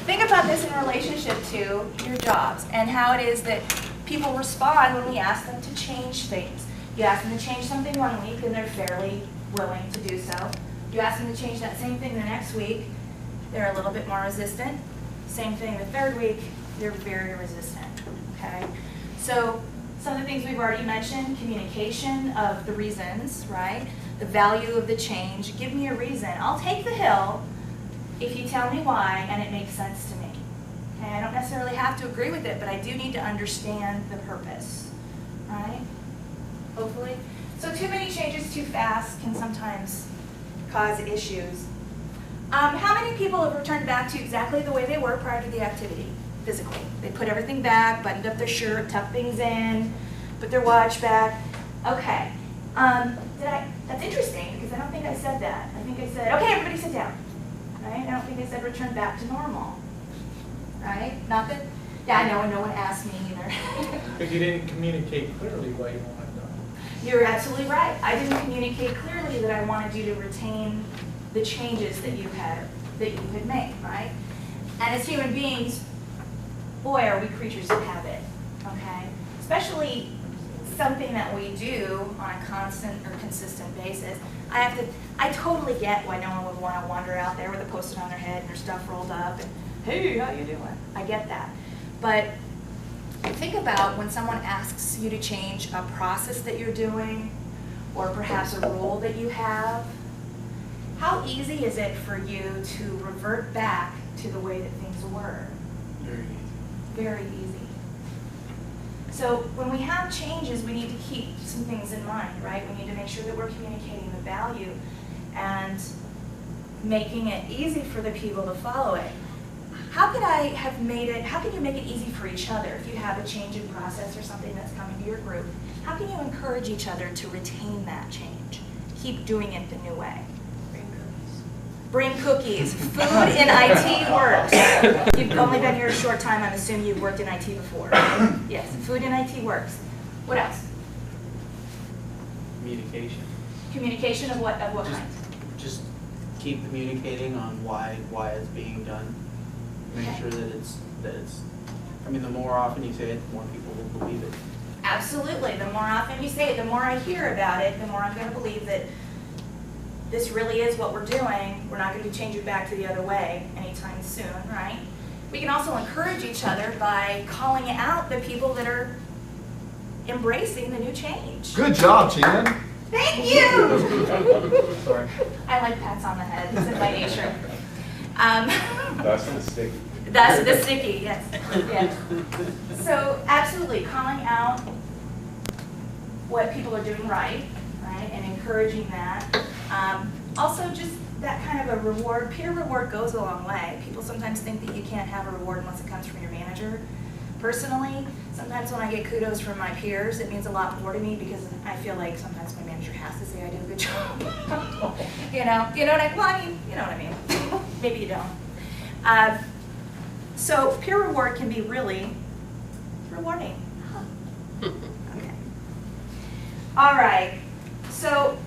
Think about this in relationship to your jobs and how it is that people respond when we ask them to change things. You ask them to change something one week and they're fairly willing to do so. You ask them to change that same thing the next week, they're a little bit more resistant. Same thing the third week, they're very resistant, okay? So some of the things we've already mentioned, communication of the reasons, right? The value of the change. Give me a reason. I'll take the hill if you tell me why and it makes sense to me. Okay, I don't necessarily have to agree with it, but I do need to understand the purpose, right? Hopefully. So too many changes too fast can sometimes cause issues. How many people have returned back to exactly the way they were prior to the activity, physically? They put everything back, buttoned up their shirt, tucked things in, put their watch back. Okay. That's interesting because I don't think I said that. I think I said, okay, everybody sit down. Right? I don't think I said return back to normal. Right? Not that, yeah, I know, and no one asked me either. Because you didn't communicate clearly what you wanted done. You're absolutely right. I didn't communicate clearly that I wanted you to retain the changes that you had made, right? And as human beings, boy, are we creatures of habit, okay? Especially something that we do on a constant or consistent basis. I totally get why no one would want to wander out there with a Post-it on their head and their stuff rolled up and, hey, how you doing? I get that. But think about when someone asks you to change a process that you're doing or perhaps a rule that you have. How easy is it for you to revert back to the way that things were? Very easy. Very easy. So when we have changes, we need to keep some things in mind, right? We need to make sure that we're communicating the value and making it easy for the people to follow it. How can you make it easy for each other if you have a change in process or something that's coming to your group? How can you encourage each other to retain that change? Keep doing it the new way. Bring cookies. Food in IT works. You've only been here a short time. I'm assuming you've worked in IT before. Right? Yes, food in IT works. What else? Communication. Communication of what kind? Just keep communicating on why it's being done. Make sure that it's. I mean, the more often you say it, the more people will believe it. Absolutely. The more often you say it, the more I hear about it, the more I'm going to believe that this really is what we're doing. We're not going to be changing back to the other way anytime soon, right? We can also encourage each other by calling out the people that are embracing the new change. Good job, Jenn. Thank you! Sorry. I like pats on the head. It's in my nature. That's the sticky. That's the sticky, yes. Yeah. So absolutely, calling out what people are doing right, and encouraging that. Also, just that kind of a reward, peer reward goes a long way. People sometimes think that you can't have a reward unless it comes from your manager. Personally, sometimes when I get kudos from my peers, it means a lot more to me because I feel like sometimes my manager has to say I do a good job. you know what I mean? You know what I mean. Maybe you don't. So peer reward can be really rewarding. Okay. All right. So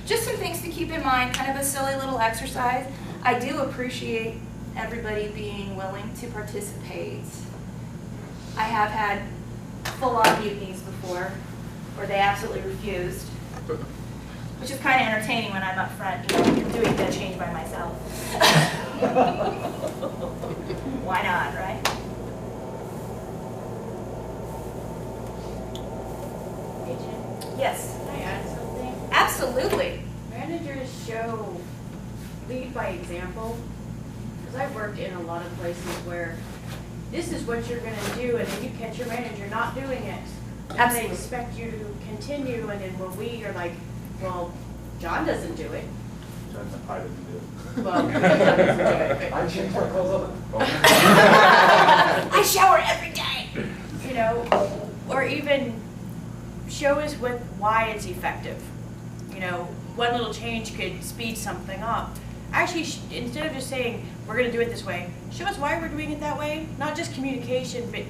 just some things to keep in mind, kind of a silly little exercise. I do appreciate everybody being willing to participate. I have had full-on mutinies before, where they absolutely refused, which is kind of entertaining when I'm up front, doing the change by myself. Why not, right? Hey, Jen, Yes, can I add something? absolutely. Managers lead by example, because I've worked in a lot of places where this is what you're going to do, and then you catch your manager not doing it. And Absolutely. they expect you to continue, and then when we are like, well, John doesn't do it. I didn't do it. Well, John doesn't do it. I change my clothes all the time. I shower every day. You know, or even show us why it's effective. You know, one little change could speed something up. Actually, instead of just saying, we're going to do it this way, show us why we're doing it that way. Not just communication, but,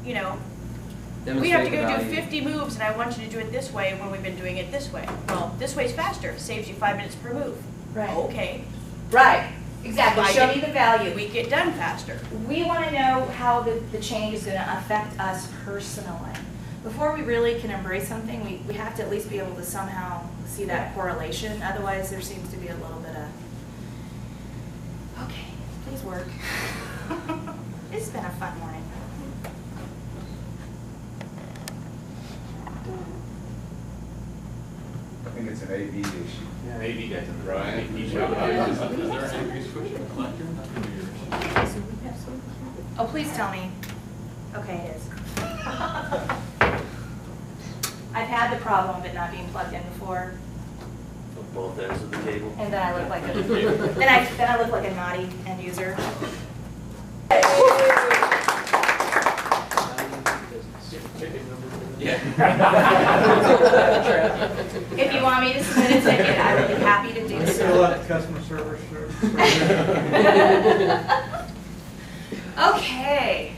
you know, we have to go do 50 moves and I want you to do it this way when we've been doing it this way. Well, this way's faster, saves you 5 minutes per move. Right. Okay. Right. Exactly, I show get- me the value. We get done faster. We want to know how the change is going to affect us personally. Before we really can embrace something, we have to at least be able to somehow see that correlation. Otherwise, there seems to be a little bit of, okay, please work. It's been a fun morning. I think it's an AV issue. Yeah. AV guys. Right. Oh, please tell me. Okay, it is. I've had the problem of it not being plugged in before, Both ends of the cable. and then I look like a then I look like a naughty end user. If you want me to submit a ticket, I would be happy to do Still so. let customer service. Okay.